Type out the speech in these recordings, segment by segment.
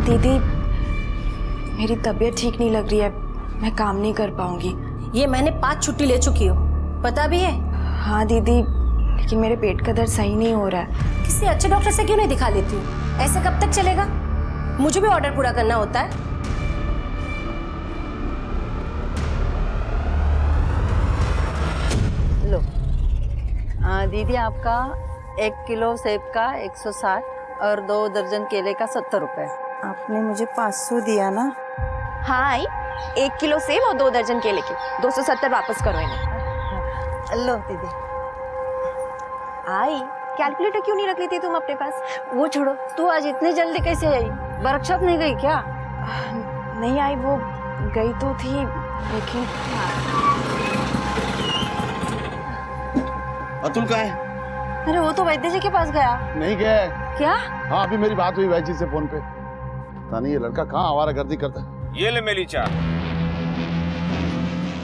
दीदी मेरी तबीयत ठीक नहीं लग रही है, मैं काम नहीं कर पाऊंगी। ये मैंने 5 छुट्टी ले चुकी हो, पता भी है? हाँ दीदी, लेकिन मेरे पेट का दर्द सही नहीं हो रहा है। किसी अच्छे डॉक्टर से क्यों नहीं दिखा लेती हूँ? ऐसे कब तक चलेगा? मुझे भी ऑर्डर पूरा करना होता है। लो दीदी, आपका 1 किलो सेब का 160 और 2 दर्जन केले का 70 रुपए। आपने मुझे 500 दिया ना? हाँ आई, 1 किलो सेब और 2 दर्जन केले के 270 वापस करो इन्हें। लो दीदी। आई, कैलकुलेटर क्यों नहीं रख लेती तुम अपने पास? वो छोड़ो, तू आज इतनी जल्दी कैसे आई? वर्कशॉप नहीं गई क्या? नहीं आई, वो गई तो थी लेकिन। अतुल कहाँ है? अरे वो तो वैद्य जी के पास गया। नहीं गया है। क्या? हाँ, अभी मेरी बात हुई वैद्य जी से फोन पे। पता नहीं ये लड़का कहाँ आवारागर्दी करता है। ये ले मेरी चाय।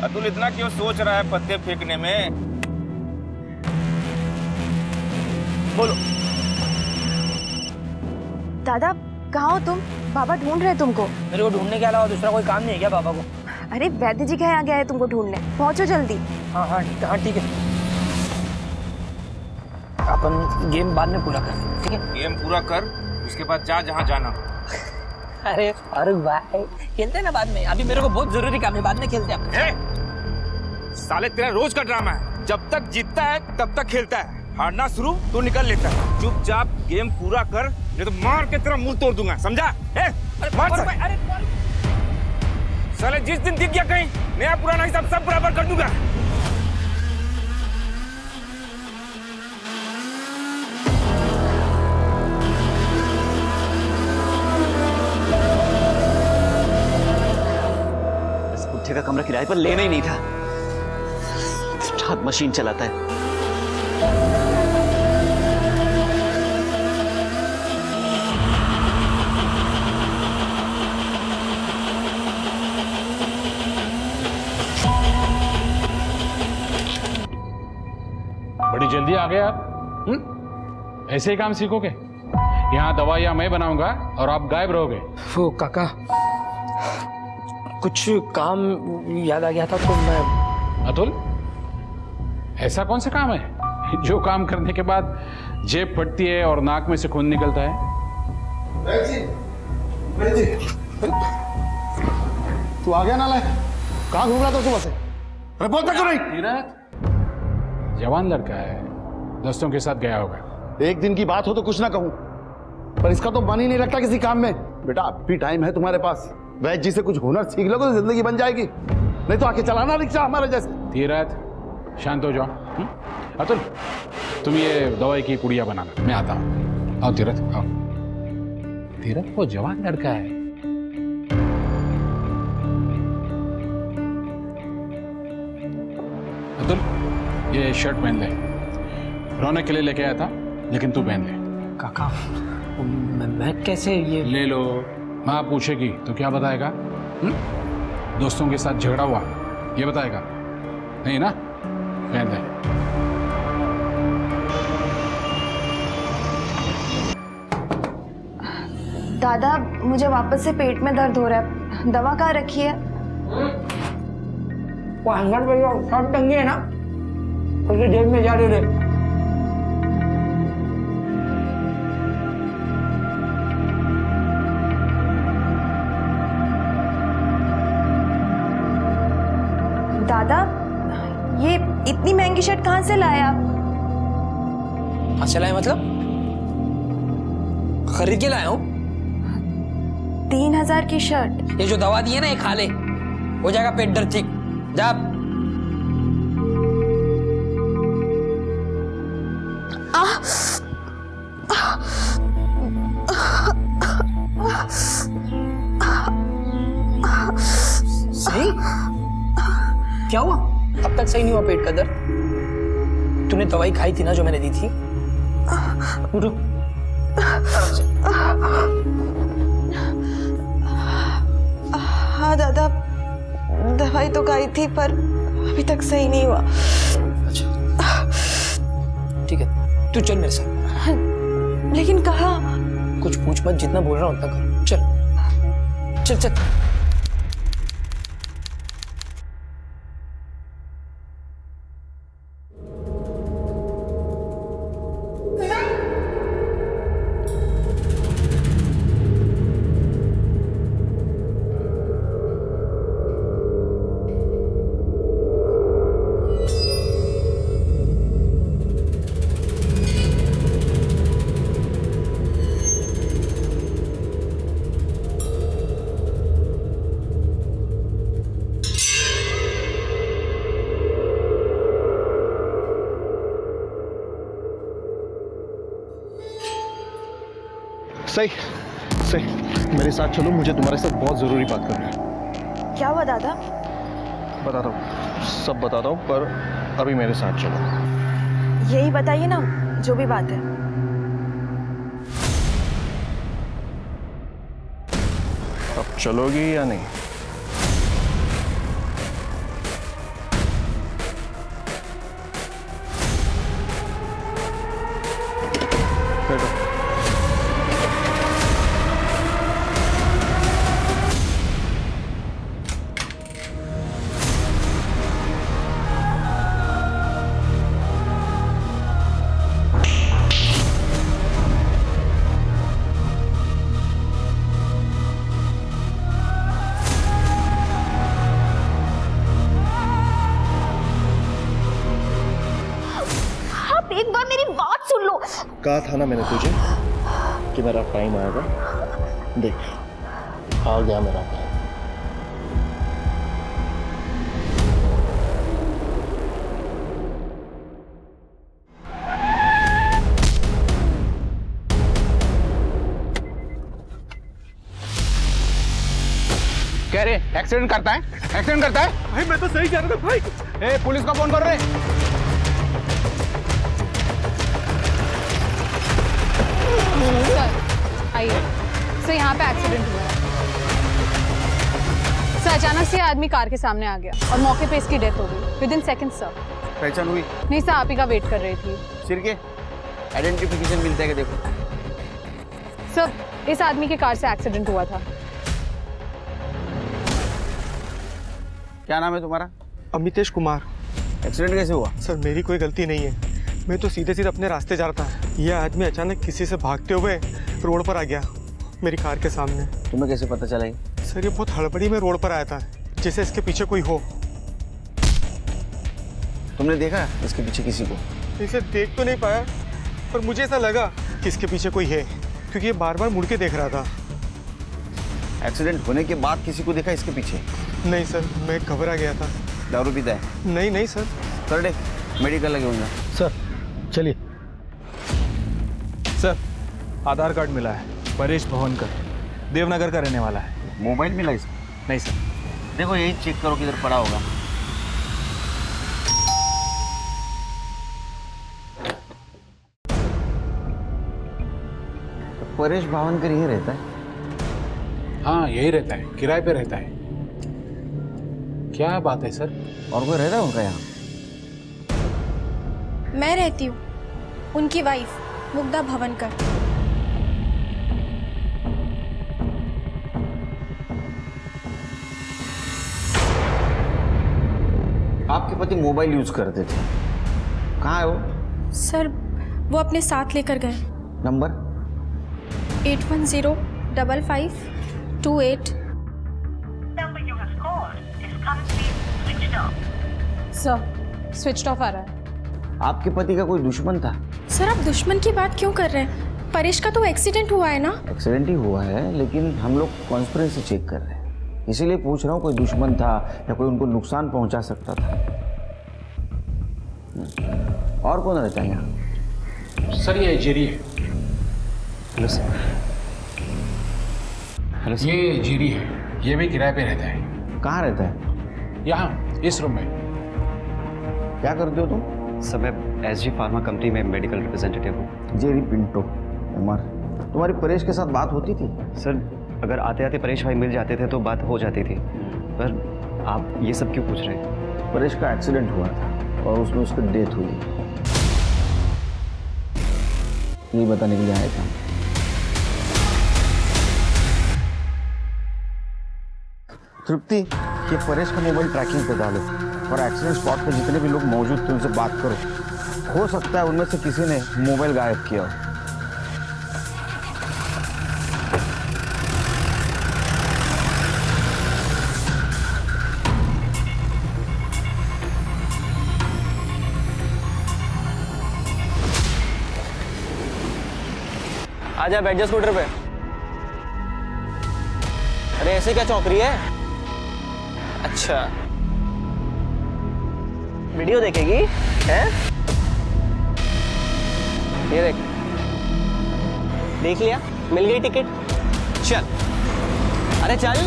अतुल इतना क्यों सोच रहा है पत्ते फेंकने में? बोलो। दादा कहाँ हो तुम? बाबा ढूंढ रहे तुमको। मेरे को ढूंढने के अलावा दूसरा कोई काम नहीं है क्या बाबा को? अरे वैद्य जी के यहाँ गया है तुमको ढूंढने, पहुंचो जल्दी। हाँ हाँ हाँ ठीक है, अपन गेम बाद में पूरा कर, ठीक है? गेम पूरा कर, उसके बाद जा जहाँ जाना। अरे फारूक भाई, खेलते हैं ना बाद में, अभी मेरे को बहुत जरूरी काम है, बाद में खेलते हैं। साले तेरा रोज का ड्रामा है, जब तक जीतता है तब तक खेलता है, हारना शुरू तो निकल लेता है। चुपचाप गेम पूरा कर, नहीं तो मार के तेरा मुंह तोड़ दूंगा, समझा? मार साले। साले जिस दिन दिख गया कहीं, नया पुराना हिसाब सब बराबर कर दूंगा। इस बुढ़े का कमरा किराए पर लेना ही नहीं था। हाथ मशीन चलाता है। बड़ी जल्दी आ गए आप। ऐसे ही काम सीखोगे? यहाँ दवाइयाँ मैं बनाऊंगा और आप गायब रहोगे। वो काका, कुछ काम याद आ गया था तो मैं। अतुल, ऐसा कौन सा काम है जो काम करने के बाद जेब फटती है और नाक में से खून निकलता है? तू आ गया नालायक? कहाँ घूम रहा था सुबह से? अरे बोलता क्यों नहीं? तीरथ जवान लड़का है, दोस्तों के साथ गया होगा। एक दिन की बात हो तो कुछ ना कहूँ, पर इसका तो मन ही नहीं लगता किसी काम में। बेटा अब भी टाइम है तुम्हारे पास, वैद्य जी से कुछ हुनर सीख लो तो जिंदगी बन जाएगी, नहीं तो आके चलाना रिक्शा हमारे जैसे। तीरथ शांत हो जाओ। अतुल तुम ये दवाई की पुड़िया बनाना, मैं आता हूँ। आओ तीरथ आओ। तीरथ वो जवान लड़का है। अतुल ये शर्ट पहन ले, रौनक के लिए लेके आया था लेकिन तू पहन ले। काका मैं कैसे ये? ले लो, माँ पूछेगी तो क्या बताएगा? दोस्तों के साथ झगड़ा हुआ ये बताएगा नहीं ना? पहन ले। दादा मुझे वापस से पेट में दर्द हो रहा है, दवा कहाँ रखी है? वो 100 रुपये शर्ट टंगी है ना, उसके जेब में जा रहे। दादा ये इतनी महंगी शर्ट कहाँ से लाए आप? हाँ चलाए मतलब खरीद के लाया हूँ। 3000 की शर्ट? ये जो दवा दी है ना ये खा ले, हो जाएगा पेट दर्द ठीक। जा। सही? क्या हुआ? अब तक सही नहीं हुआ पेट का दर्द? तूने दवाई खाई थी ना जो मैंने दी थी? रुक। हाँ दादा, दवाई तो खाई थी पर अभी तक सही नहीं हुआ। अच्छा ठीक है, तू चल मेरे साथ। लेकिन कहाँ? कुछ पूछ मत, जितना बोल रहा हूँ उतना कर। चल। चल चल। सही सही, मेरे साथ चलो, मुझे तुम्हारे साथ बहुत ज़रूरी बात करनी है। क्या हुआ दादा? बताता हूँ, सब बताता हूँ, पर अभी मेरे साथ चलो। यही बताइए ना, जो भी बात है। अब चलोगी या नहीं? बैठो। आप एक बार मेरी बात सुन लो। कहा था ना मैंने तुझे कि मेरा टाइम आएगा। देख, आ गया मेरा टाइम। कह रहे एक्सीडेंट करता है, एक्सीडेंट करता है। भाई मैं तो सही जा रहा था भाई। ए, पुलिस को फोन कर रहे। सर आइए सर, यहाँ पे एक्सीडेंट हुआ है सर। अचानक से आदमी कार के सामने आ गया और मौके पे इसकी डेथ हो गई विद इन सेकेंड सर। पहचान हुई? नहीं सर, आप ही का वेट कर रही थी। सिर के आइडेंटिफिकेशन मिलता है क्या? देखो सर, इस आदमी के कार से एक्सीडेंट हुआ था। क्या नाम है तुम्हारा? अमितेश कुमार। एक्सीडेंट कैसे हुआ? सर मेरी कोई गलती नहीं है, मैं तो सीधे सीधे अपने रास्ते जा रहा था। यह आदमी अचानक किसी से भागते हुए रोड पर आ गया मेरी कार के सामने। तुम्हें कैसे पता चला ये? सर ये बहुत हड़बड़ी में रोड पर आया था, जैसे इसके पीछे कोई हो। तुमने देखा इसके पीछे किसी को? इसे देख तो नहीं पाया, पर मुझे ऐसा लगा कि इसके पीछे कोई है, क्योंकि ये बार बार मुड़ के देख रहा था। एक्सीडेंट होने के बाद किसी को देखा इसके पीछे? नहीं सर, मैं घबरा गया था। दारू पीता है? नहीं नहीं सर। कर दे, मेडिकल लगे होंगे। सर चलिए। सर आधार कार्ड मिला है, परेश भवनकर, देवनगर का रहने वाला है। मोबाइल मिला इसका? नहीं सर। देखो यही चेक करो किधर पड़ा होगा। परेश भावनकर यही रहता है? हाँ यही रहता है, किराए पे रहता है। क्या बात है सर? और कोई रहता है उनका यहाँ? मैं रहती हूँ, उनकी वाइफ मुग्धा भवनकर। आपके पति मोबाइल यूज करते थे, कहाँ है वो? सर वो अपने साथ लेकर गए। नंबर? 81055228। सर स्विच ऑफ आ रहा है। आपके पति का कोई दुश्मन था? सर आप दुश्मन की बात क्यों कर रहे हैं? परेश का तो एक्सीडेंट हुआ है ना। एक्सीडेंट ही हुआ है, लेकिन हम लोग कॉन्स्पिरेसी चेक कर रहे हैं, इसीलिए पूछ रहा हूँ कोई दुश्मन था या कोई उनको नुकसान पहुंचा सकता था। और कौन रहता है यहाँ? सर ये जेरी है। Hello sir. Hello sir. ये जेरी है, ये भी किराए पे रहता है। कहाँ रहता है? यहाँ इस रूम में। क्या करते हो तुम? सर मैं SG फार्मा कंपनी में मेडिकल रिप्रेजेंटेटिव हूँ। Jerry Pinto Umar. तुम्हारी परेश के साथ बात होती थी? सर अगर आते आते परेश भाई मिल जाते थे तो बात हो जाती थी, पर आप ये सब क्यों पूछ रहे हैं? परेश का एक्सीडेंट हुआ था और उसमें उसकी डेथ हुई, यही बताने के लिए आया था। तृप्ति, ये परेश का मोबाइल ट्रैकिंग पे डालो और एक्सीडेंट स्पॉट पे जितने भी लोग मौजूद थे उनसे बात करो। हो सकता है उनमें से किसी ने मोबाइल गायब किया हो। आजा बैठ जा स्कूटर पे। अरे ऐसे क्या चौंक रही है? अच्छा वीडियो देखेगी हैं? ये देख, देख लिया, मिल गई टिकट। चल, अरे चल।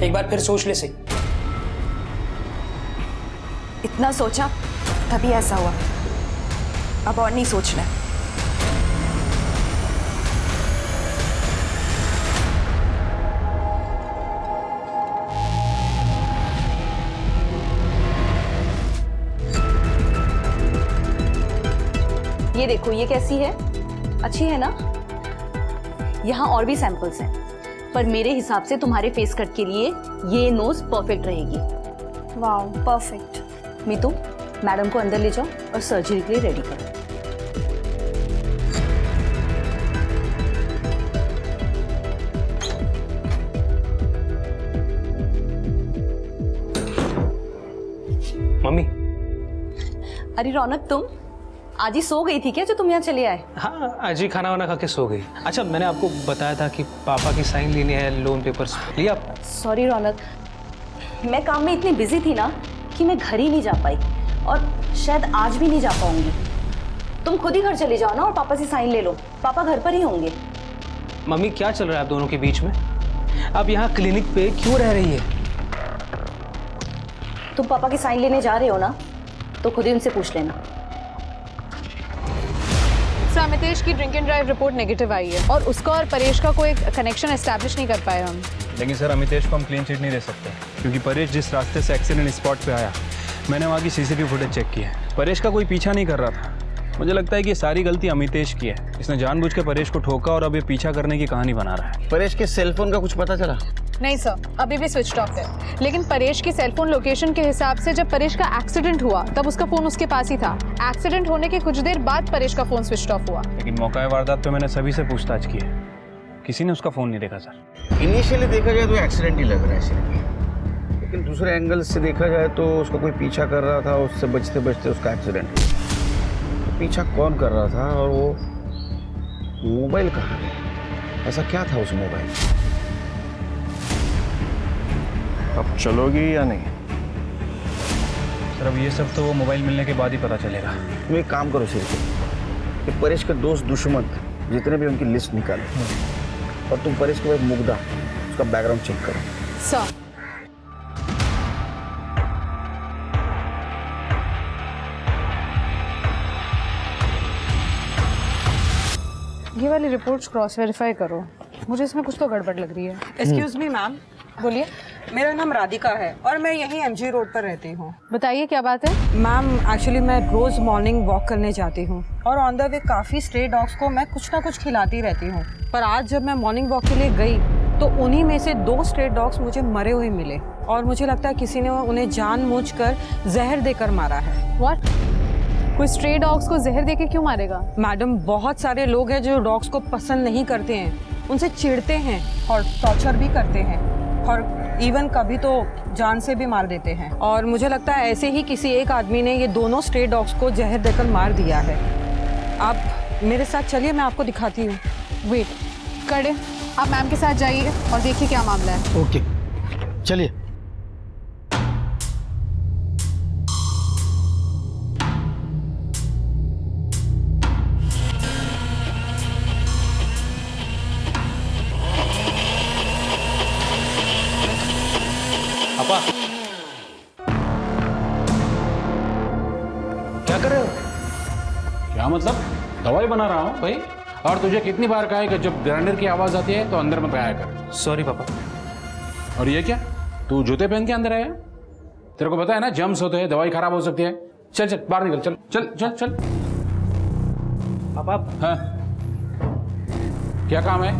एक बार फिर सोच ले सही। इतना सोचा तभी ऐसा हुआ, अब और नहीं सोचना है। ये देखो, ये कैसी है? अच्छी है ना? यहाँ और भी सैंपल्स हैं, पर मेरे हिसाब से तुम्हारे फेस कट के लिए ये नोज परफेक्ट रहेगी। Wow, perfect. मीतू, मैडम को अंदर ले जाओ और सर्जरी के लिए रेडी करो। मम्मी। अरे रौनक, तुम आज ही सो गई थी क्या जो तुम यहाँ चले आए? हाँ, आज ही खाना वाना खा के सो गई। अच्छा, मैंने आपको बताया था कि पापा की साइन लेनी है लोन पेपर्स, लिया आप? सॉरी रौनक, मैं काम में इतनी बिजी थी ना कि मैं घर ही नहीं जा पाई और शायद आज भी नहीं जा पाऊंगी। तुम खुद ही घर चले जाओ ना और पापा से साइन ले लो, पापा घर पर ही होंगे। मम्मी, क्या चल रहा है आप दोनों के बीच में? आप यहाँ क्लिनिक पे क्यों रह रही है? तुम पापा की साइन लेने जा रहे हो ना, तो खुद ही उनसे पूछ लेना। सर, अमितेश की drink and drive report negative आई है और उसका और परेश का कोई कनेक्शन एस्टैब्लिश नहीं कर पाए हम। लेकिन सर, अमितेश को हम क्लीन चिट नहीं दे सकते क्योंकि परेश जिस रास्ते से एक्सीडेंट स्पॉट पे आया, मैंने वहाँ की सीसीटीवी फुटेज चेक की है। परेश का कोई पीछा नहीं कर रहा था। मुझे लगता है कि ये सारी गलती अमितेश की है। इसने जानबूझ के परेश को ठोका और अब ये पीछा करने की कहानी बना रहा है। परेश के सेलफोन का कुछ पता चला? नहीं सर, अभी भी स्विच ऑफ है। लेकिन परेश की सेलफोन लोकेशन के हिसाब से जब परेश का एक्सीडेंट हुआ तब उसका फोन उसके पास ही था। एक्सीडेंट होने के कुछ देर बाद परेश का फोन स्विच ऑफ हुआ। लेकिन मौका वारदात पे मैंने सभी से पूछताछ की है, किसी ने उसका फोन नहीं देखा सर। इनिशियली देखा जाए तो एक्सीडेंट ही लग रहा है सिर्फ, लेकिन दूसरे एंगल से देखा जाए तो उसको कोई पीछा कर रहा था, उससे बचते बचते उसका एक्सीडेंट हुआ। तो पीछा कौन कर रहा था और वो मोबाइल कहाँ है? ऐसा क्या था उस मोबाइल? अब चलोगी या नहीं? सर, अब ये सब तो वो मोबाइल मिलने के बाद ही पता चलेगा। तुम एक काम करो सिर्फ, कि परेश के दोस्त दुश्मन जितने भी उनकी लिस्ट निकालो और तुम परेश को एक मुग्धा उसका बैकग्राउंड चेक करो। सर, ये वाली रिपोर्ट्स क्रॉस वेरीफाई करो, मुझे इसमें कुछ तो गड़बड़ लग रही है। एक्सक्यूज मी मैम, बोलिए। मेरा नाम राधिका है और मैं यहीं एमजी रोड पर रहती हूँ। बताइए क्या बात है? मैम, एक्चुअली मैं रोज़ मॉर्निंग वॉक करने जाती हूँ और ऑन द वे काफ़ी स्ट्रे डॉग्स को मैं कुछ ना कुछ खिलाती रहती हूँ। पर आज जब मैं मॉर्निंग वॉक के लिए गई तो उन्हीं में से 2 स्ट्रे डॉग्स मुझे मरे हुए मिले और मुझे लगता है किसी ने उन्हें जानबूझकर जहर देकर मारा है। व्हाट? कोई स्ट्रे डॉग्स को जहर देके क्यों मारेगा? मैडम, बहुत सारे लोग हैं जो डॉग्स को पसंद नहीं करते हैं, उनसे चिढ़ते हैं और टॉर्चर भी करते हैं और इवन कभी तो जान से भी मार देते हैं। और मुझे लगता है ऐसे ही किसी एक आदमी ने ये दोनों स्ट्रे डॉग्स को जहर देकर मार दिया है। आप मेरे साथ चलिए, मैं आपको दिखाती हूँ। वेट, कड़े, आप मैम के साथ जाइए और देखिए क्या मामला है। ओके, चलिए। पापा, क्या कर रहे हो? क्या मतलब? दवाई बना रहा हूँ भाई। और तुझे कितनी बार कहा है कि जब ग्राइंडर की आवाज आती है तो अंदर में आया कर। सॉरी पापा। और ये क्या, तू जूते पहन के अंदर आया? तेरे को पता है ना जम्स होते हैं, दवाई खराब हो सकती है। चल चल बाहर निकल, चल चल चल चल। पापा। हाँ क्या काम है?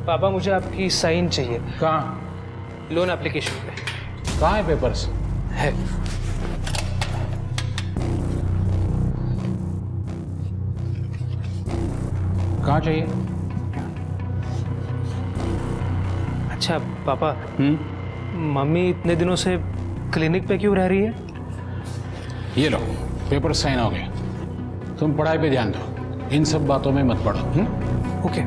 पापा मुझे आपकी साइन चाहिए। कहाँ? लोन एप्लीकेशन पे। कहाँ है पेपर्स? है। कहाँ चाहिए? अच्छा पापा, मम्मी इतने दिनों से क्लिनिक पे क्यों रह रही है? ये लो पेपर साइन हो गया। तुम पढ़ाई पे ध्यान दो, इन सब बातों में मत पड़ो। ओके।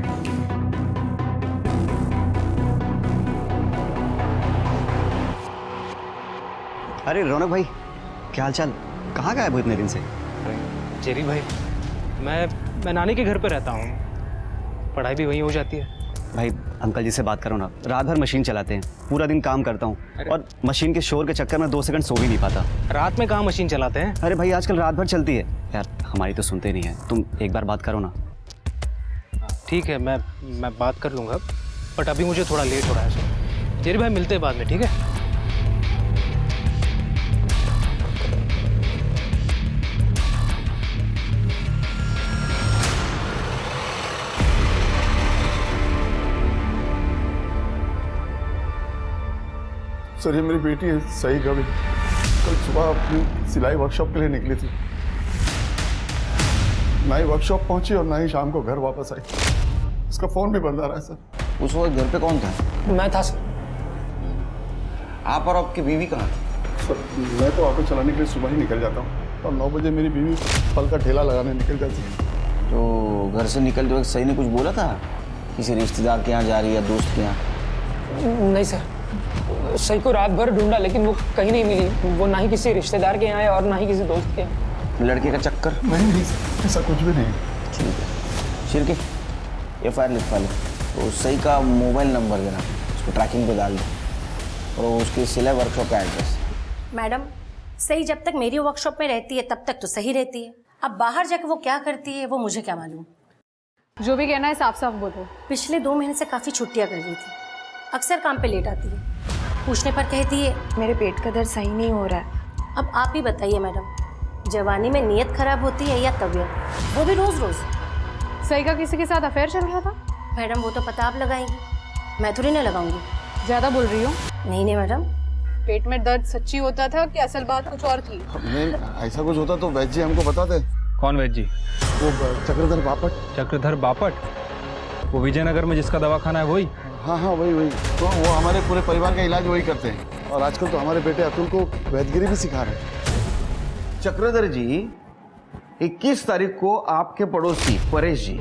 अरे रौनक भाई, क्या हाल चाल? कहाँ गए वो इतने दिन से? जेरी भाई, मैं नानी के घर पे रहता हूँ, पढ़ाई भी वहीं हो जाती है। भाई अंकल जी से बात करो ना, रात भर मशीन चलाते हैं, पूरा दिन काम करता हूँ और मशीन के शोर के चक्कर में 2 सेकंड सो भी नहीं पाता। रात में कहाँ मशीन चलाते हैं? अरे भाई आजकल रात भर चलती है यार, हमारी तो सुनते नहीं है। तुम एक बार बात करो ना। ठीक है, मैं बात कर लूँगा, बट अभी मुझे थोड़ा लेट हो रहा है। जेरी भाई मिलते हैं बाद में, ठीक है? सर ये मेरी बेटी है सही कभी कल सुबह अपनी सिलाई वर्कशॉप के लिए निकली थी, ना ही वर्कशॉप पहुंची और ना ही शाम को घर वापस आई। उसका फोन भी बंद आ रहा है सर। उस वक्त घर पे कौन था? मैं था सर। आप और आपकी बीवी कहाँ थी? सर मैं तो ऑटो चलाने के लिए सुबह ही निकल जाता हूँ और 9 बजे मेरी बीवी फल का ठेला लगाने निकल जाती है। तो घर से निकलते वक्त सही ने कुछ बोला था? किसी रिश्तेदार के यहाँ जा रही है, दोस्त के यहाँ? नहीं सर, सही को रात भर ढूंढा लेकिन वो कहीं नहीं मिली। वो ना ही किसी रिश्तेदार के यहाँ है और ना ही किसी दोस्त के यहाँ। लड़के का चक्कर? नहीं ऐसा कुछ भी नहीं। ठीक है शिरके, FIR लिखवा ले। तो सही का मोबाइल नंबर देना, उसको ट्रैकिंग पे डाल दो और उसकी सिलाई वर्कशॉप का एड्रेस। मैडम सही जब तक मेरी वर्कशॉप में रहती है तब तक तो सही रहती है, अब बाहर जाकर वो क्या करती है वो मुझे क्या मालूम। जो भी कहना है साफ साफ बोलो। पिछले 2 महीने से काफ़ी छुट्टियाँ कर रही थी, अक्सर काम पे लेट आती है, पूछने पर कहती है मेरे पेट का दर्द सही नहीं हो रहा है। अब आप ही बताइए मैडम, जवानी में नीयत खराब होती है या तबीयत, वो भी रोज रोज। सही का किसी के साथ अफेयर चल रहा था? मैडम वो तो पता आप लगाएंगी, मैं थोड़ी ना लगाऊंगी। ज़्यादा बोल रही हो। नहीं मैडम। पेट में दर्द सच्ची होता था कि असल बात कुछ और थी? नहीं ऐसा कुछ होता तो वैद्य जी हमको बताते। कौन वैद्य जी? वो चक्रधर बापट। चक्रधर बापट? वो विजयनगर में जिसका दवाखाना है वही? हाँ वही। तो वो हमारे पूरे परिवार का इलाज वही करते हैं और आजकल तो हमारे बेटे अतुल को वैद्यगिरी भी सिखा रहे हैं। चक्रधर जी, 21 तारीख को आपके पड़ोसी परेश जी,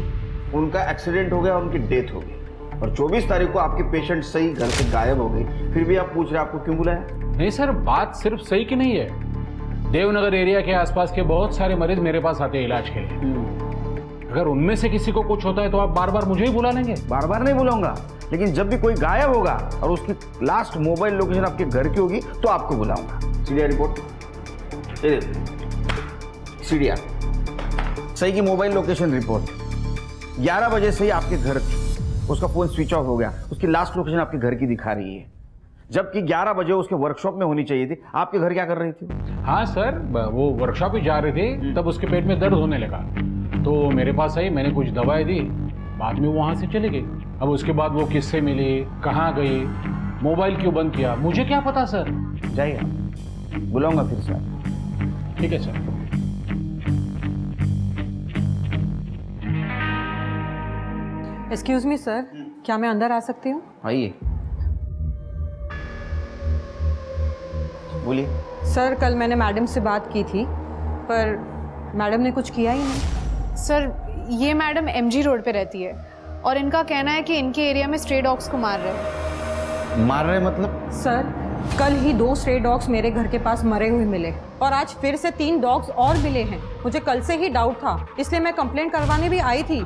उनका एक्सीडेंट हो गया, उनकी डेथ हो गई और 24 तारीख को आपके पेशेंट सही घर से गायब हो गई। फिर भी आप पूछ रहे आपको क्यों बुलाया? नहीं सर, बात सिर्फ सही की नहीं है। देवनगर एरिया के आसपास के बहुत सारे मरीज मेरे पास आते हैं इलाज के लिए। अगर उनमें से किसी को कुछ होता है तो आप बार बार मुझे ही बुला लेंगे? बार बार नहीं बुलाऊंगा, लेकिन जब भी कोई गायब होगा और उसकी लास्ट मोबाइल लोकेशन आपके घर की होगी तो आपको बुलाऊंगा। CDR रिपोर्ट, CDR सही की मोबाइल लोकेशन रिपोर्ट। 11 बजे से ही आपके घर थी, उसका फोन स्विच ऑफ हो गया, उसकी लास्ट लोकेशन आपके घर की दिखा रही है, जबकि 11 बजे उसके वर्कशॉप में होनी चाहिए थी। आपके घर क्या कर रही थी? हाँ सर, वो वर्कशॉप ही जा रही थी, तब उसके पेट में दर्द होने लगा तो मेरे पास आई, मैंने कुछ दवाएं दी, बाद में वहाँ से चली गई। अब उसके बाद वो किससे मिली, कहाँ गई, मोबाइल क्यों बंद किया, मुझे क्या पता सर। जाइए आप, बुलाऊंगा फिर से। ठीक है सर। एक्सक्यूज मी सर, क्या मैं अंदर आ सकती हूँ? आइए, बोलिए। सर कल मैंने मैडम से बात की थी पर मैडम ने कुछ किया ही नहीं। सर ये मैडम MG रोड पे रहती है और इनका कहना है कि इनके एरिया में स्ट्रे डॉग्स को मार रहे हैं। मार रहे मतलब? सर कल ही 2 स्ट्रे डॉग्स मेरे घर के पास मरे हुए मिले और आज फिर से 3 डॉग्स और मिले हैं। मुझे कल से ही डाउट था, इसलिए मैं कंप्लेंट करवाने भी आई थी,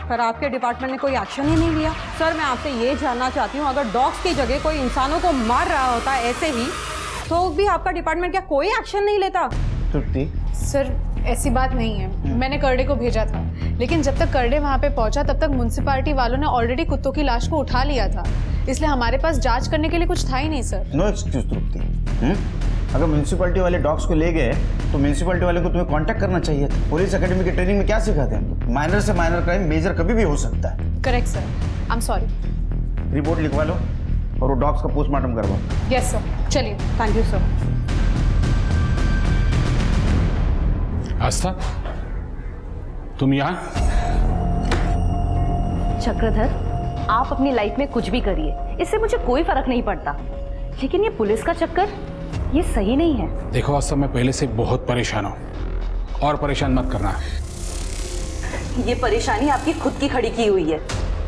पर आपके डिपार्टमेंट ने कोई एक्शन ही नहीं लिया। सर मैं आपसे ये जानना चाहती हूँ, अगर डॉग्स की जगह कोई इंसानों को मार रहा होता ऐसे ही तो भी आपका डिपार्टमेंट क्या कोई एक्शन नहीं लेता? तृप्ति, सर ऐसी बात नहीं है, मैंने करडे को भेजा था, लेकिन जब तक करडे वहाँ पे पहुँचा तब तक म्युनिसिपैलिटी वालों ने ऑलरेडी कुत्तों की लाश को उठा लिया था, इसलिए हमारे पास जांच करने के लिए कुछ था ही नहीं सर। नो एक्सक्यूज तृप्ति। अगर म्यूनसिपैलिटी वाले डॉग्स को ले गए तो म्यूनसिपैलिटी वाले को तुम्हें कांटेक्ट करना चाहिए था। पुलिस एकेडमी की ट्रेनिंग में क्या सिखाते हैं? माइनर से माइनर क्राइम मेजर कभी भी हो सकता है। Correct sir, I am sorry. Report लिखवा लो और वो डॉग्स का पोस्टमार्टम करवाओ। यस सर, चलिए। Thank you sir. आस्था, तुम यहाँ? चक्रधर, आप अपनी लाइफ में कुछ भी करिए, इससे मुझे कोई फर्क नहीं पड़ता, लेकिन ये पुलिस का चक्कर, ये सही नहीं है। देखो आस्था, मैं पहले से बहुत परेशान हूँ और परेशान मत करना। ये परेशानी आपकी खुद की खड़ी की हुई है।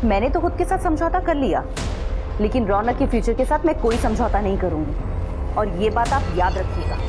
मैंने तो खुद के साथ समझौता कर लिया, लेकिन रौनक के फ्यूचर के साथ मैं कोई समझौता नहीं करूंगी, और ये बात आप याद रखिएगा।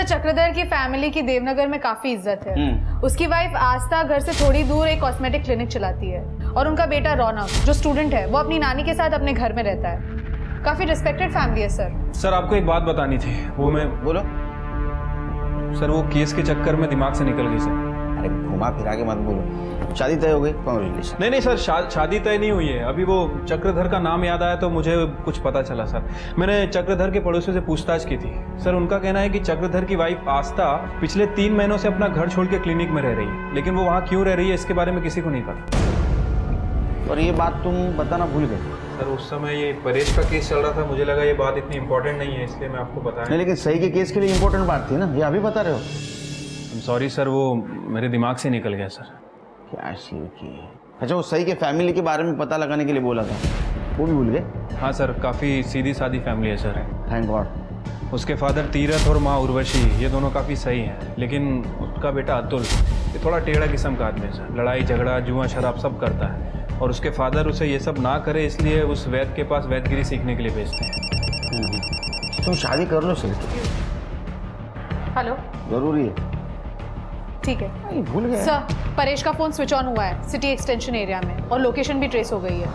चक्रधर की फैमिली की देवनगर में काफी इज्जत है। उसकी वाइफ आस्था घर से थोड़ी दूर एक कॉस्मेटिक क्लिनिक चलाती है, और उनका बेटा रौनक जो स्टूडेंट है वो अपनी नानी के साथ अपने घर में रहता है। काफी रिस्पेक्टेड फैमिली है सर। सर आपको एक बात बतानी थी, वो मैं बोलो। सर वो केस के चक्कर में दिमाग से निकल गई सर। अरे घुमा फिरा के मत बोलो। शादी तय हो गई? कांग्रेचुलेशन। नहीं सर, शादी तय नहीं हुई है अभी। वो चक्रधर का नाम याद आया तो मुझे कुछ पता चला सर। मैंने चक्रधर के पड़ोसियों से पूछताछ की थी सर। उनका कहना है कि चक्रधर की वाइफ आस्था पिछले 3 महीनों से अपना घर छोड़ के क्लिनिक में रह रही है, लेकिन वो वहाँ क्यों रह रही है इसके बारे में किसी को नहीं पता। और ये बात तुम बताना भूल गए? सर उस समय ये परेश का केस चल रहा था, मुझे लगा ये बात इतनी इंपॉर्टेंट नहीं है, इसलिए मैं आपको बताया नहीं। लेकिन सही के केस के लिए इंपॉर्टेंट बात थी ना, ये अभी बता रहे हो? सॉरी सर, वो मेरे दिमाग से निकल गया सर। क्या सीन की? अच्छा, वो सही के फैमिली के बारे में पता लगाने के लिए बोला था, वो भी भूल गए? हाँ सर, काफ़ी सीधी सादी फैमिली है सर। Thank God. उसके फादर तीरथ और माँ उर्वशी ये दोनों काफ़ी सही हैं, लेकिन उसका बेटा अतुल ये थोड़ा टेढ़ा किस्म का आदमी है सर। लड़ाई झगड़ा जुआ शराब सब करता है, और उसके फादर उसे ये सब ना करे इसलिए उस वैद्य के पास वैद्यगिरी सीखने के लिए भेजते हैं। तुम शादी कर लो सर। हेलो, जरूरी है? ठीक है। भूल गया सर, परेश का फोन स्विच ऑन हुआ है सिटी एक्सटेंशन एरिया में, और लोकेशन भी ट्रेस हो गई है।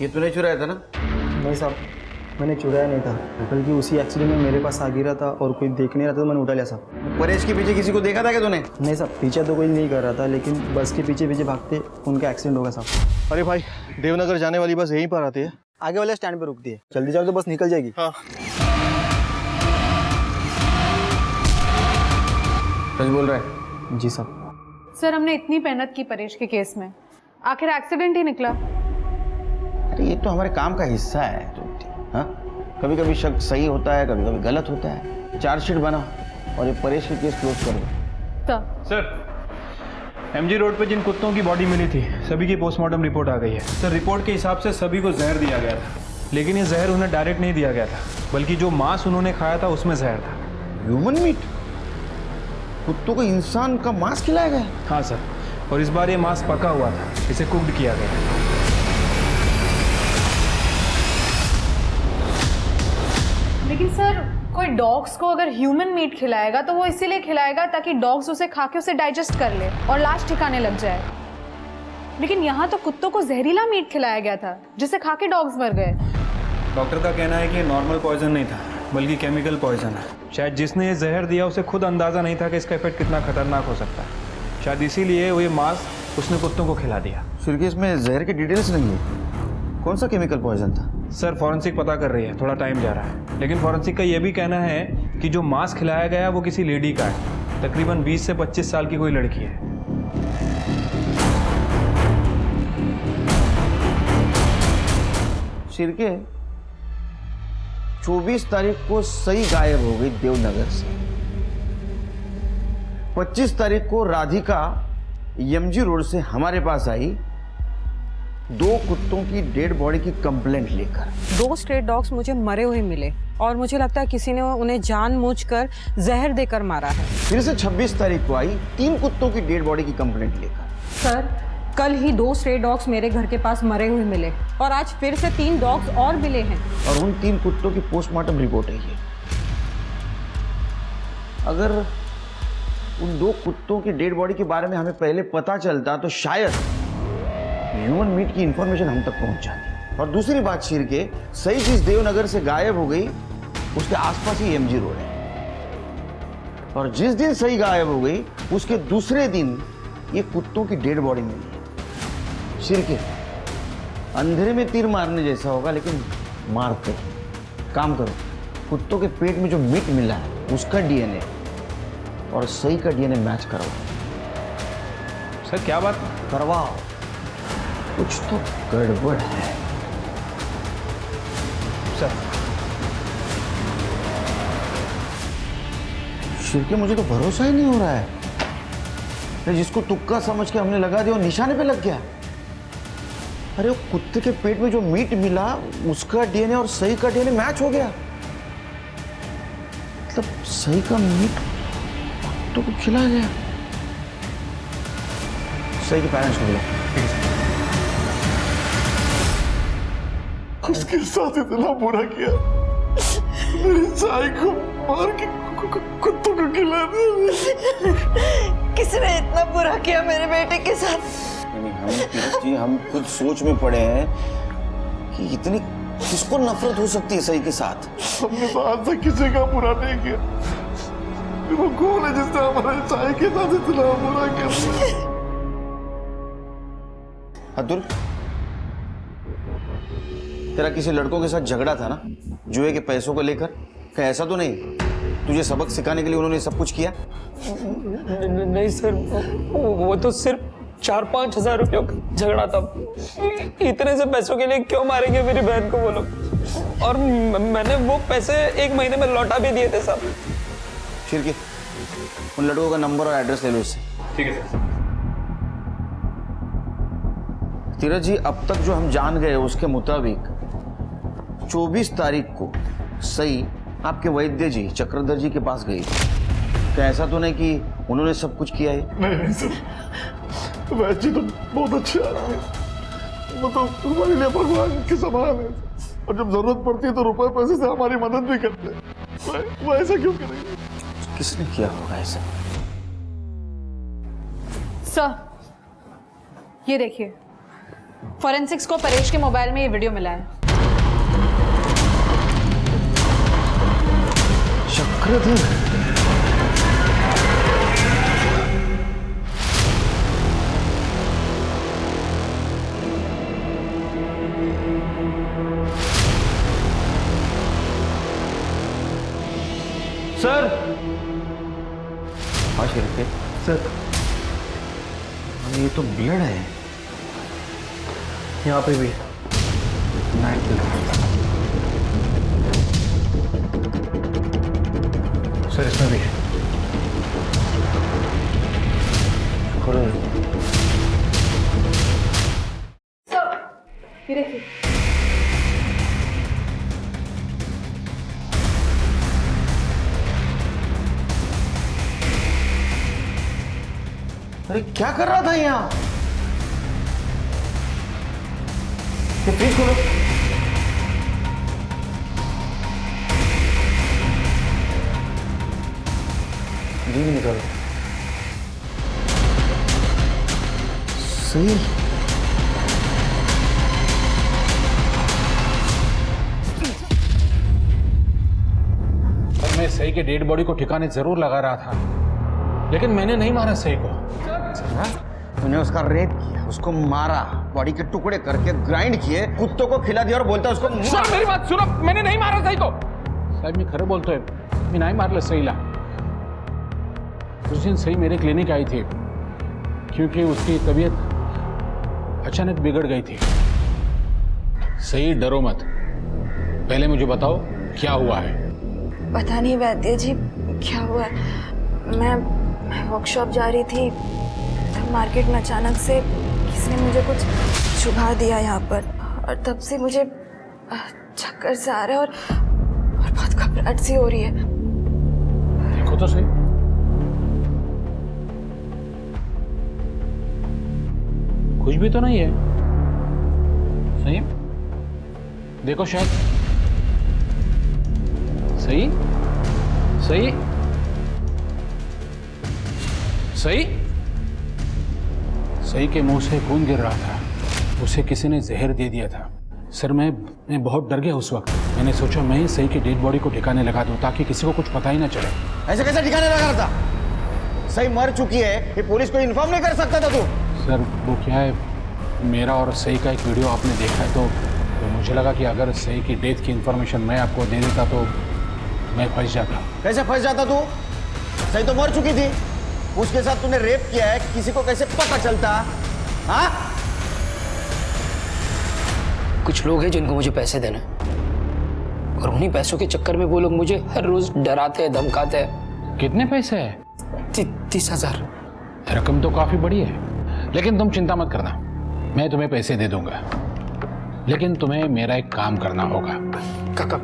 ये तूने चुराया था ना? नहीं साहब, मैंने चुराया नहीं था, बल्कि उसी एक्सीडेंट में मेरे पास आ गिरा था और कोई देख नहीं रहा था तो मैंने उठा लिया साहब। परेश के पीछे किसी को देखा था क्या तूने? नहीं साहब, पीछे तो कोई नहीं कर रहा था, लेकिन बस के पीछे पीछे भागते उनका एक्सीडेंट होगा साहब। अरे भाई, देवनगर जाने वाली बस यहीं पर आती है, आगे वाले स्टैंड पर रुकती है। जल्दी जाओ तो बस निकल जाएगी। हाँ। सच बोल रहा है? जी साहब। सर, हमने इतनी मेहनत की परेश के केस में, आखिर एक्सीडेंट ही निकला। अरे ये तो हमारे काम का हिस्सा है। हाँ, कभी कभी शक सही होता है, कभी कभी गलत होता है। चार्जशीट बना और ये परेश के केस क्लोज कर दो। सर, एमजी रोड पे जिन कुत्तों की बॉडी मिली थी सभी की पोस्टमार्टम रिपोर्ट आ गई है सर। रिपोर्ट के हिसाब से सभी को जहर दिया गया था, लेकिन ये जहर उन्हें डायरेक्ट नहीं दिया गया था, बल्कि जो मांस उन्होंने खाया था उसमें जहर था। Human meat? कुत्तों को इंसान का मांस खिलाया गया? हाँ सर, और इस बार ये मांस पका हुआ था, इसे कुक्ड किया गया। लेकिन सर, कोई डॉग्स को अगर ह्यूमन मीट खिलाएगा तो वो इसीलिए खिलाएगा ताकि डॉग्स उसे खा के उसे डाइजेस्ट कर ले और लाश ठिकाने लग जाए। लेकिन यहाँ तो कुत्तों को जहरीला मीट खिलाया गया था जिसे खा के डॉग्स मर गए। डॉक्टर का कहना है कि नॉर्मल पॉइजन नहीं था, बल्कि केमिकल पॉइजन है। शायद जिसने ये जहर दिया उसे खुद अंदाज़ा नहीं था कि इसका इफेक्ट कितना खतरनाक हो सकता है। शायद इसीलिए वो ये मांस उसने कुत्तों को खिला दिया। फिर इसमें जहर की डिटेल्स नहीं है। कौन सा केमिकल पॉइजन था? सर, फॉरेंसिक पता कर रही है, थोड़ा टाइम जा रहा है, लेकिन फॉरेंसिक का ये भी कहना है कि जो मांस खिलाया गया वो किसी लेडी का है, तकरीबन 20 से 25 साल की कोई लड़की है। शिरके 24 तारीख को सही गायब हो गई देवनगर से। 25 तारीख को राधिका एमजी रोड से हमारे पास आई 2 कुत्तों की डेड बॉडी की कंप्लेंट लेकर। 2 स्ट्रेट डॉग्स मुझे मरे हुए मिले और मुझे लगता है किसी ने उन्हें जानबूझकर जहर देकर मारा है। फिर से 26 तारीख को आई 3 कुत्तों की डेड बॉडी की कंप्लेंट लेकर। सर, कल ही 2 स्ट्रे डॉग्स मेरे घर के पास मरे हुए मिले और आज फिर से 3 डॉग्स और मिले हैं। और उन 3 कुत्तों की पोस्टमार्टम रिपोर्ट है ये। अगर उन 2 कुत्तों की डेड बॉडी के बारे में हमें पहले पता चलता तो शायद ह्यूमन मीट की इंफॉर्मेशन हम तक पहुंच जाती। और दूसरी बात शिर के, सही चीज देवनगर से गायब हो गई, उसके आसपास ही एमजी रोड है। और जिस दिन सही गायब हो गई उसके दूसरे दिन ये कुत्तों की डेड बॉडी मिली। शिर के, अंधेरे में तीर मारने जैसा होगा, लेकिन मारते। काम करो, कुत्तों के पेट में जो मीट मिला है उसका डीएनए और सही का डीएनए मैच करवाओ। सर क्या बात करवाओ, कुछ तो गड़बड़ है सर। शिर के, मुझे तो भरोसा ही नहीं हो रहा है। जिसको तुक्का समझ के हमने लगा दिया वो निशाने पे लग गया। अरे वो कुत्ते के पेट में जो मीट मिला उसका डीएनए और सही का डीएनए मैच हो गया। मतलब सही का मीट कुत्तों को खिला गया। सही के पेरेंट्स को बुलाओ। उसके साथ इतना बुरा किया, मेरी चाय को मार के कुत्तों को खिला दिया। किसने इतना बुरा किया मेरे बेटे के साथ? हम खुद सोच में पड़े हैं कि इतनी किसको नफरत हो सकती है सही के साथ। हमने तो आज तक किसी का बुरा नहीं किया, वो कौन है जिसने हमारे चाय के साथ इतना बुरा किया? अतुल, तेरा किसी लड़कों के साथ झगड़ा था ना जुए के पैसों को लेकर? क्या ऐसा तो नहीं तुझे सबक सिखाने के लिए उन्होंने सब कुछ किया? नहीं सर, वो तो सिर्फ 4-5 हजार रुपयों का झगड़ा था। इतने से पैसों के लिए क्यों मारेंगे मेरी बहन को वो लोग? और मैंने वो पैसे 1 महीने में लौटा भी दिए थे साहब। शिरकी, उन लड़कों का नंबर और एड्रेस ले लो इससे। ठीक है सर। तीरथ जी, अब तक जो हम जान गए उसके मुताबिक 24 तारीख को सही आपके वैद्य जी चक्रधर जी के पास गई। क्या ऐसा तो नहीं कि उन्होंने सब कुछ किया है? नहीं सर, वैद्य जी तो बहुत अच्छे आदमी हैं। वो तो हमारे लिए भगवान के समान है, और जब जरूरत पड़ती है तो रुपए पैसे से हमारी मदद भी करते हैं। वो ऐसा क्यों करेंगे? किसने किया होगा ऐसा? सर, ये देखिए, फॉरेंसिक्स को परेश के मोबाइल में ये वीडियो मिला है। चक्रधर, सर। हाँ शिरके सर, ये तो ब्लड है। यहाँ पे भी नाइट सर, इसमें भी है। ये देखिए, अरे क्या कर रहा था यहाँ? ये फ्रिज खोलो। घी निकालो। सही। पर मैं सही के डेड बॉडी को ठिकाने जरूर लगा रहा था, लेकिन मैंने नहीं मारा सही को। तूने उसका रेप किया, उसको मारा, बॉडी के टुकड़े करके ग्राइंड किए, कुत्तों को खिला दिया और बोलता उसको। सर मेरी बात सुनो, मैंने नहीं मारा सही को। साहब मैं खरं बोलतोय, मी नाही मारलं सईला। उस दिन सही मेरे क्लिनिक आई थी क्योंकि उसकी तबीयत अचानक बिगड़ गई थी। सही डरो मत, पहले मुझे बताओ क्या हुआ है। पता नहीं वैद्य जी क्या हुआ। मैं वर्कशॉप जा रही थी, मार्केट में अचानक से किसी ने मुझे कुछ चुभा दिया यहाँ पर, और तब से मुझे चक्कर से आ रहा है और बहुत घबराहट सी हो रही है। देखो तो सही। कुछ भी तो नहीं है। सही देखो, शायद सही सही सही सही के मुंह से खून गिर रहा था। उसे किसी ने जहर दे दिया था। सर मैं बहुत डर गया उस वक्त। मैंने सोचा मैं ही सही की डेड बॉडी को ठिकाने लगा दूं ताकि किसी को कुछ पता ही ना चले। ऐसे कैसे ठिकाने लगा रहा था? सही मर चुकी है, ये पुलिस को इन्फॉर्म नहीं कर सकता था तू? सर वो क्या है, मेरा और सही का एक वीडियो आपने देखा है तो मुझे लगा कि अगर सही की डेथ की इन्फॉर्मेशन मैं आपको दे देता तो मैं फंस जाता। कैसे फंस जाता तू? सही तो मर चुकी थी, उसके साथ तूने रेप किया है, किसी को कैसे पता चलता? हाँ? कुछ लोग हैं जिनको मुझे पैसे देने और उन्हीं पैसों के चक्कर में वो लोग मुझे हर रोज डराते हैं, धमकाते हैं। कितने पैसे है? 30,000। रकम तो काफी बड़ी है, लेकिन तुम चिंता मत करना, मैं तुम्हें पैसे दे दूंगा। लेकिन तुम्हें मेरा एक काम करना होगा। काका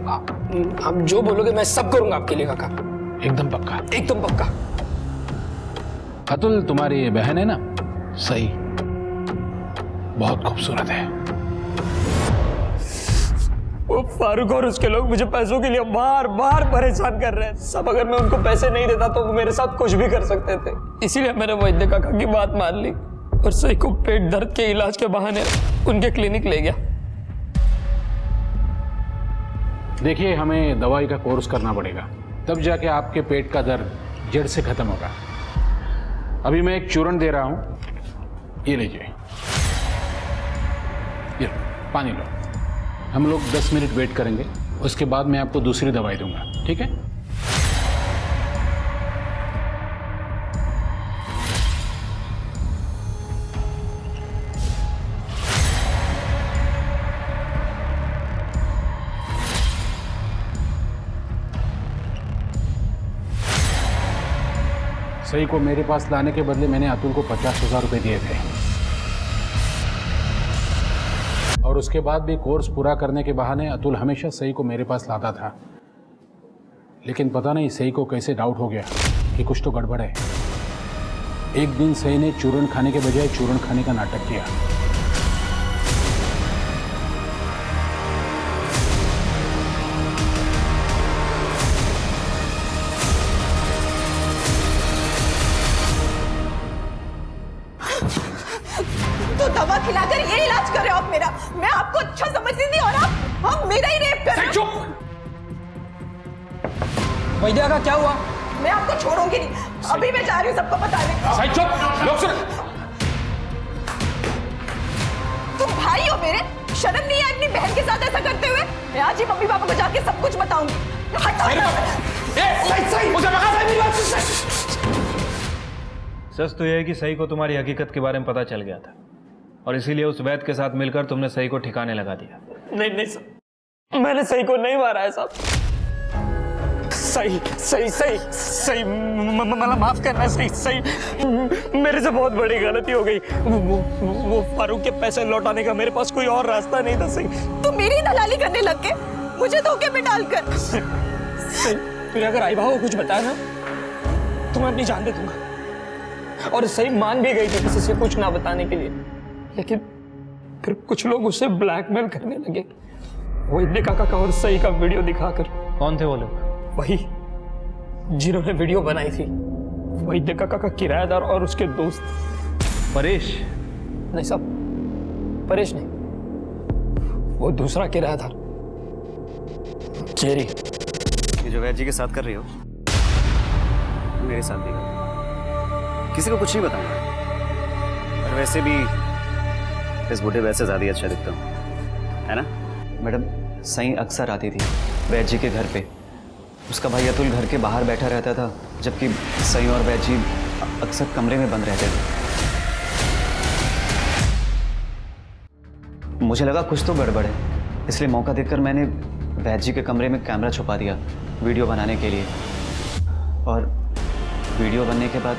आप जो बोलोगे मैं सब करूंगा आपके लिए काका। एकदम पक्का? एकदम पक्का। अतुल तुम्हारी बहन है ना सही, बहुत खूबसूरत है। वो फारूक और उसके लोग मुझे पैसों के लिए बार बार परेशान कर रहे हैं। सब अगर मैं उनको पैसे नहीं देता तो वो मेरे साथ कुछ भी कर सकते थे। इसीलिए मैंने वैद्य काका की बात मान ली और सही को पेट दर्द के इलाज के बहाने उनके क्लिनिक ले गया। देखिए हमें दवाई का कोर्स करना पड़ेगा, तब जाके आपके पेट का दर्द जड़ से खत्म होगा। अभी मैं एक चूर्ण दे रहा हूं, ये लीजिए, ये पानी लो। हम लोग 10 मिनट वेट करेंगे, उसके बाद मैं आपको दूसरी दवाई दूंगा, ठीक है? सही को मेरे पास लाने के बदले मैंने अतुल को 50,000 रुपए दिए थे और उसके बाद भी कोर्स पूरा करने के बहाने अतुल हमेशा सही को मेरे पास लाता था। लेकिन पता नहीं सही को कैसे डाउट हो गया कि कुछ तो गड़बड़ है। एक दिन सही ने चूर्ण खाने के बजाय चूर्ण खाने का नाटक किया। तो दवा खिलाकर ये इलाज कर रहे हो आप मेरा? मैं आपको अच्छा समझती थी और आप मेरा ही रेप कर रहे हो। चुप! वैद्या का क्या हुआ? मैं आपको छोड़ूंगी नहीं, अभी मैं जा रही हूँ सबको बताने। सही चुप! लोग सुन! तुम भाई हो मेरे, शर्म नहीं है अपनी बहन के साथ ऐसा करते हुए? मैं आज ही मम्मी पापा को जाके सब कुछ बताऊंगी। सच तो यह है कि सही को तुम्हारी हकीकत के बारे में पता चल गया था और इसीलिए उस वैद्य के साथ मिलकर तुमने सही को ठिकाने लगा दिया। नहीं नहीं सर, मैंने सही को नहीं मारा है साहब। सही मतलब माफ करना सही मेरे से बहुत बड़ी गलती हो गई। वो फारूक के पैसे लौटाने का मेरे पास कोई और रास्ता नहीं था। सही तुम मेरी दलाली करने लग गए, मुझे धोखे में डालकर। सही फिर अगर आई भाव कुछ बताया ना तो मैं अपनी जान दे दूंगा। और सही मान भी गई थी किसी से कुछ ना बताने के लिए, लेकिन फिर कुछ लोग उसे ब्लैकमेल करने लगे वैद्य काका का और सही का वीडियो दिखाकर। कौन थे वो लोग? वही जिन्होंने वीडियो बनाई थी, वैद्य काका का किराएदार और उसके दोस्त। परेश? नहीं साहब, परेश नहीं, वो दूसरा किराएदार जेरी। ये जो वैद्य जी के साथ कर रही हो मेरे साथ भी कर, किसी को कुछ नहीं बताऊंगा। और वैसे भी इस बूढ़े वैसे ज़्यादा अच्छा दिखता हूँ, है ना? मैडम सही अक्सर आती थी वैद्य जी के घर पे। उसका भाई अतुल घर के बाहर बैठा रहता था, जबकि सही और वैद्य जी अक्सर कमरे में बंद रहते थे। मुझे लगा कुछ तो गड़बड़ है, इसलिए मौका देखकर मैंने वैद्य जी के कमरे में कैमरा छुपा दिया वीडियो बनाने के लिए। और वीडियो बनने के बाद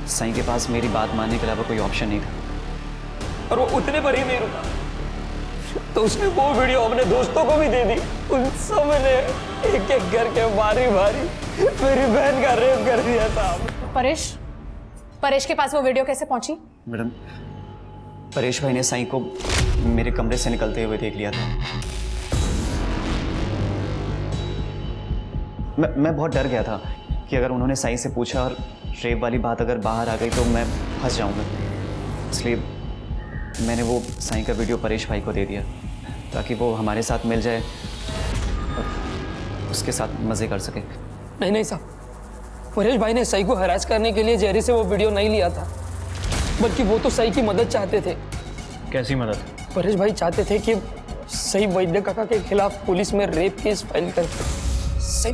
सही के पास मेरी बात मानने के अलावा कोई ऑप्शन नहीं था। और वो उतने पर ही नहीं रुका, तो उसने वो वीडियो अपने दोस्तों को भी दे दी। उन सब ने एक एक करके बारी बारी मेरी बहन का रेप कर दिया साहब। परेश के पास वो वीडियो कैसे पहुंची? मैडम परेश भाई ने सही को मेरे कमरे से निकलते हुए देख लिया था। मैं बहुत डर गया था कि अगर उन्होंने साईं से पूछा और रेप वाली बात अगर बाहर आ गई तो मैं फंस जाऊंगा, इसलिए मैंने वो साईं का वीडियो परेश भाई को दे दिया ताकि वो हमारे साथ मिल जाए और उसके साथ मज़े कर सके। नहीं साहब, परेश भाई ने सई को हरास करने के लिए जेरी से वो वीडियो नहीं लिया था, बल्कि वो तो सई की मदद चाहते थे। कैसी मदद? परेश भाई चाहते थे कि सई वैद्य काका के खिलाफ पुलिस में रेप केस फाइल कर। सई,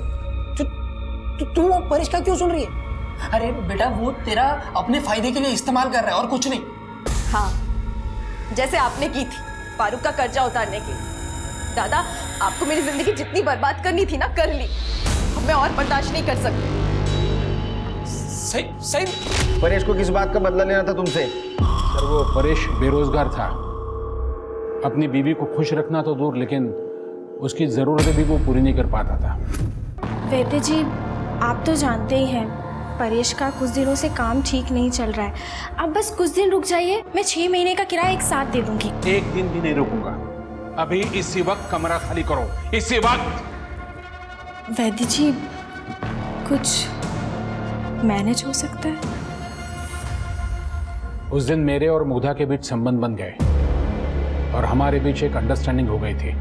तू वो परेश का क्यों सुन रही है? अरे बेटा, वो तेरा अपने फायदे के लिए इस्तेमाल कर रहा है और कुछ नहीं। हाँ, जैसे आपने की थी फारूक का कर्जा उतारने के लिए। दादा, आपको मेरी जिंदगी जितनी बर्बाद करनी थी ना, कर ली। अब मैं और बर्दाश्त नहीं कर सकती। सही परेश को किस बात का बदला लेना था तुमसे? सर, वो परेश बेरोजगार था, अपनी बीवी को खुश रखना तो दूर, लेकिन उसकी ज़रूरतें भी वो पूरी नहीं कर पाता था। वैद्य जी, आप तो जानते ही हैं परेश का कुछ दिनों से काम ठीक नहीं चल रहा है। आप बस कुछ दिन रुक जाइए, मैं 6 महीने का किराया एक साथ दे दूंगी। एक दिन भी नहीं रुकूंगा। अभी इसी वक्त कमरा खाली करो, इसी वक्त। वैद्य जी, कुछ मैनेज हो सकता है? उस दिन मेरे और मुग्धा के बीच संबंध बन गए और हमारे बीच एक अंडरस्टैंडिंग हो गई थी।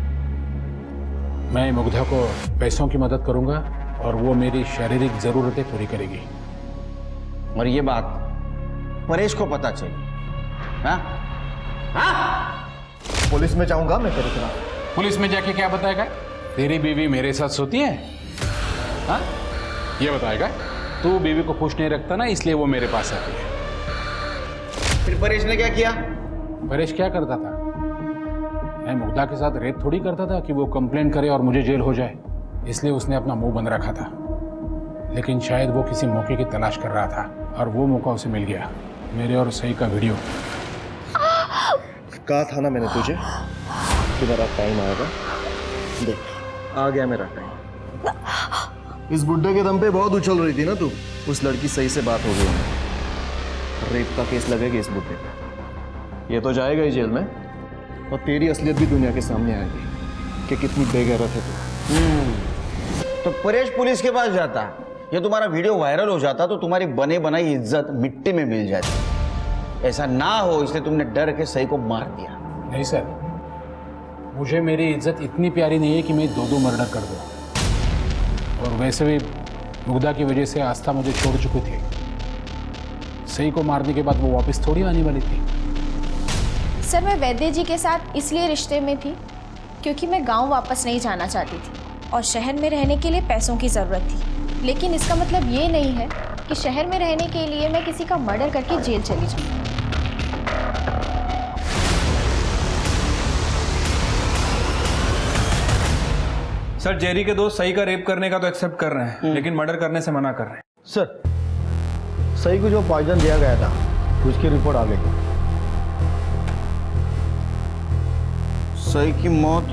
मैं मुग्धा को पैसों की मदद करूंगा और वो मेरी शारीरिक जरूरतें पूरी करेगी। और ये बात परेश को पता चली? हाँ? हाँ? पुलिस में जाऊंगा मैं तेरी तरफ। पुलिस में जाके क्या बताएगा? तेरी बीवी मेरे साथ सोती है? हाँ? ये बताएगा? तू बीवी को खुश नहीं रखता ना, इसलिए वो मेरे पास आती है। फिर परेश ने क्या किया? परेश क्या करता था? मैं मुग्धा के साथ रेप थोड़ी करता था कि वो कंप्लेंट करे और मुझे जेल हो जाए, इसलिए उसने अपना मुंह बंद रखा था। लेकिन शायद वो किसी मौके की तलाश कर रहा था और वो मौका उसे मिल गया। मेरे और सई का वीडियो। कहा था ना मैंने तुझे कि मेरा टाइम आएगा। देख, आ गया मेरा टाइम। इस बुड्ढे के दम पे बहुत उछल रही थी ना तू। उस लड़की सही से बात हो गई है, रेप का केस लगेगा इस बुड्ढे पे। ये तो जाएगा ही जेल में और तेरी असलियत भी दुनिया के सामने आएगी कि कितनी बेगैरत है तू। तो परेश पुलिस के पास जाता, ये तुम्हारा वीडियो वायरल हो जाता तो तुम्हारी बने बनाई इज्जत मिट्टी में मिल जाती। ऐसा ना हो इसलिए तुमने डर के सही को मार दिया। नहीं सर, मुझे मेरी इज्जत इतनी प्यारी नहीं है कि मैं 2 मर्डर कर दूं। और वैसे भी मुग्धा की वजह से आस्था मुझे छोड़ चुकी थी। सही को मारने के बाद वो वापस थोड़ी आने वाली थी। सर, मैं वैद्य जी के साथ इसलिए रिश्ते में थी क्योंकि मैं गांव वापस नहीं जाना चाहती थी और शहर में रहने के लिए पैसों की ज़रूरत थी। लेकिन इसका मतलब ये नहीं है कि शहर में रहने के लिए मैं किसी का मर्डर करके जेल चली जाऊँ। सर, जेरी के दोस्त सही का रेप करने का तो एक्सेप्ट कर रहे हैं, लेकिन मर्डर करने से मना कर रहे हैं। सर, सही को जो पॉइजन दिया गया था उसकी रिपोर्ट आ गई। सही की मौत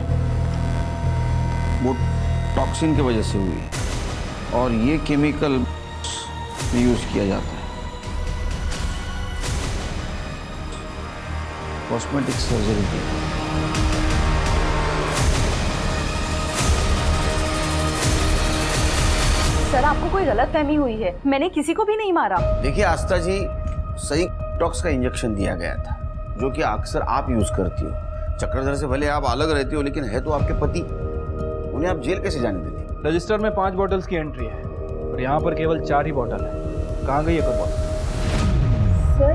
वो टॉक्सिन की वजह से हुई और ये केमिकल यूज किया जाता है कॉस्मेटिक सर्जरी के लिए। सर, आपको कोई गलतफहमी हुई है, मैंने किसी को भी नहीं मारा। देखिए आस्था जी, सही टॉक्स का इंजेक्शन दिया गया था जो कि अक्सर आप यूज करती हो। चक्रधर से भले आप अलग रहती हो लेकिन है तो आपके पति, उन्हें आप जेल कैसे जाने देती? रजिस्टर में 5 बॉटल्स की एंट्री है और यहाँ पर केवल 4 ही बॉटल है। कहाँ गई एक और बॉटल? सर,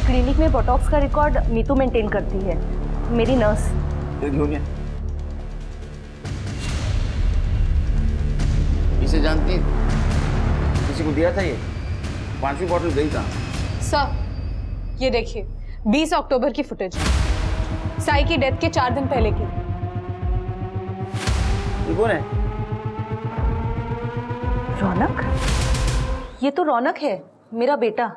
क्लिनिक में बोटॉक्स का रिकॉर्ड नीतू मेंटेन करती है, मेरी नर्स। इसे जानती, किसी को दिया था ये? 5वीं बॉटल गई था। सर, ये देखिए 20 अक्टूबर की फुटेज, साई की डेथ के 4 दिन पहले की। ये कौन है? रौनक? ये तो रौनक है, मेरा बेटा।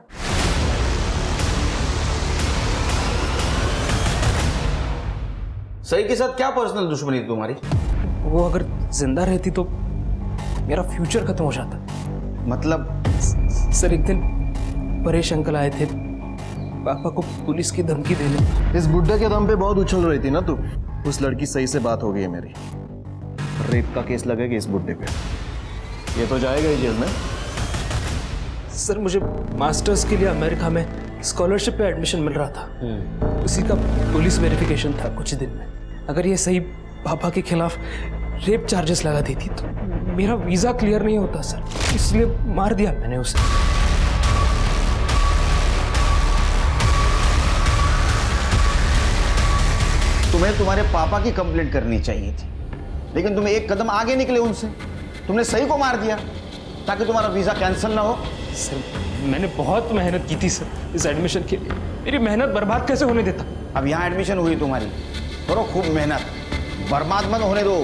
सही के साथ क्या पर्सनल दुश्मनी थी तुम्हारी? वो अगर जिंदा रहती तो मेरा फ्यूचर खत्म हो जाता। मतलब? सर, एक दिन परेश अंकल आए थे पापा को पुलिस की धमकी देने। इस बुड्ढे के दम पे बहुत उछल रही थी ना तू। उस लड़की सही से बात हो गई है मेरी। रेप का केस लगेगा इस बुड्ढे पे। ये तो जाएगा ही जेल में। सर मुझे मास्टर्स के लिए अमेरिका में स्कॉलरशिप पे एडमिशन मिल रहा था। उसी का पुलिस वेरिफिकेशन था कुछ दिन में। अगर ये सही पापा के खिलाफ रेप चार्जेस लगा देती तो मेरा वीज़ा क्लियर नहीं होता सर, इसलिए मार दिया मैंने उसे। तुम्हें तुम्हारे पापा की कंप्लेंट करनी चाहिए थी, लेकिन तुम एक कदम आगे निकले उनसे। तुमने सही को मार दिया ताकि तुम्हारा वीज़ा कैंसिल ना हो। सर मैंने बहुत मेहनत की थी सर इस एडमिशन के लिए, मेरी मेहनत बर्बाद कैसे होने देता। अब यहाँ एडमिशन हुई तुम्हारी, करो खूब मेहनत, बर्बाद मत होने दो।